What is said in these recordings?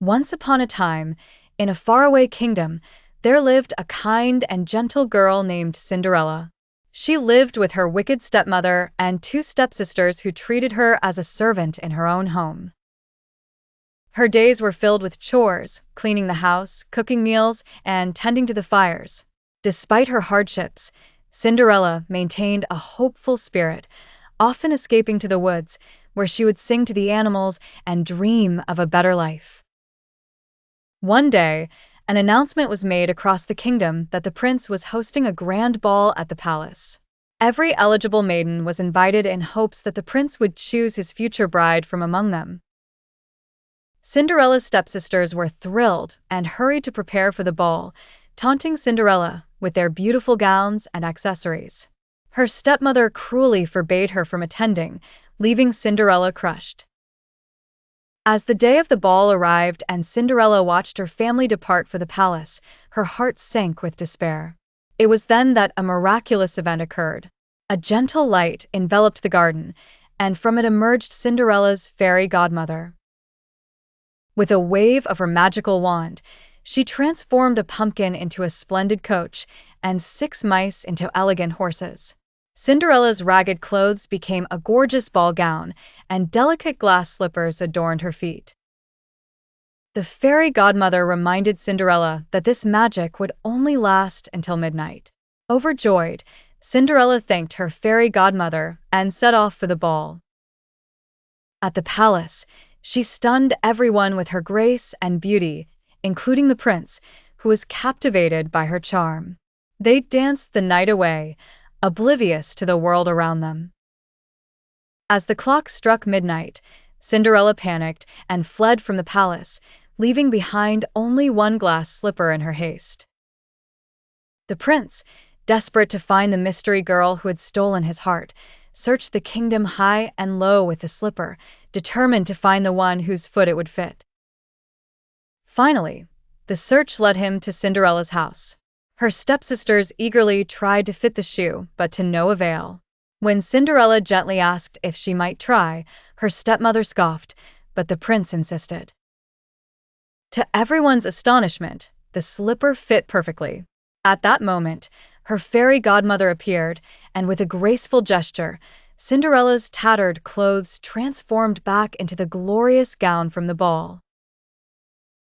Once upon a time, in a faraway kingdom, there lived a kind and gentle girl named Cinderella. She lived with her wicked stepmother and two stepsisters who treated her as a servant in her own home. Her days were filled with chores, cleaning the house, cooking meals, and tending to the fires. Despite her hardships, Cinderella maintained a hopeful spirit, often escaping to the woods, where she would sing to the animals and dream of a better life. One day, an announcement was made across the kingdom that the prince was hosting a grand ball at the palace. Every eligible maiden was invited in hopes that the prince would choose his future bride from among them. Cinderella's stepsisters were thrilled and hurried to prepare for the ball, taunting Cinderella with their beautiful gowns and accessories. Her stepmother cruelly forbade her from attending, leaving Cinderella crushed. As the day of the ball arrived and Cinderella watched her family depart for the palace, her heart sank with despair. It was then that a miraculous event occurred. A gentle light enveloped the garden, and from it emerged Cinderella's fairy godmother. With a wave of her magical wand, she transformed a pumpkin into a splendid coach and 6 mice into elegant horses. Cinderella's ragged clothes became a gorgeous ball gown, and delicate glass slippers adorned her feet. The fairy godmother reminded Cinderella that this magic would only last until midnight. Overjoyed, Cinderella thanked her fairy godmother and set off for the ball. At the palace, she stunned everyone with her grace and beauty, including the prince, who was captivated by her charm. They danced the night away, oblivious to the world around them. As the clock struck midnight, Cinderella panicked and fled from the palace, leaving behind only one glass slipper in her haste. The prince, desperate to find the mystery girl who had stolen his heart, searched the kingdom high and low with the slipper, determined to find the one whose foot it would fit. Finally, the search led him to Cinderella's house. Her stepsisters eagerly tried to fit the shoe, but to no avail. When Cinderella gently asked if she might try, her stepmother scoffed, but the prince insisted. To everyone's astonishment, the slipper fit perfectly. At that moment, her fairy godmother appeared, and with a graceful gesture, Cinderella's tattered clothes transformed back into the glorious gown from the ball.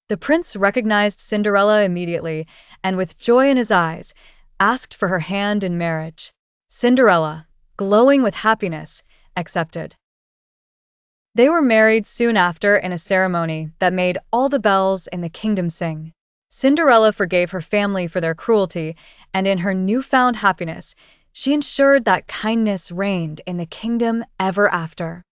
The prince recognized Cinderella immediately, and with joy in his eyes, asked for her hand in marriage. Cinderella, glowing with happiness, accepted. They were married soon after in a ceremony that made all the bells in the kingdom sing. Cinderella forgave her family for their cruelty, and in her newfound happiness, she ensured that kindness reigned in the kingdom ever after.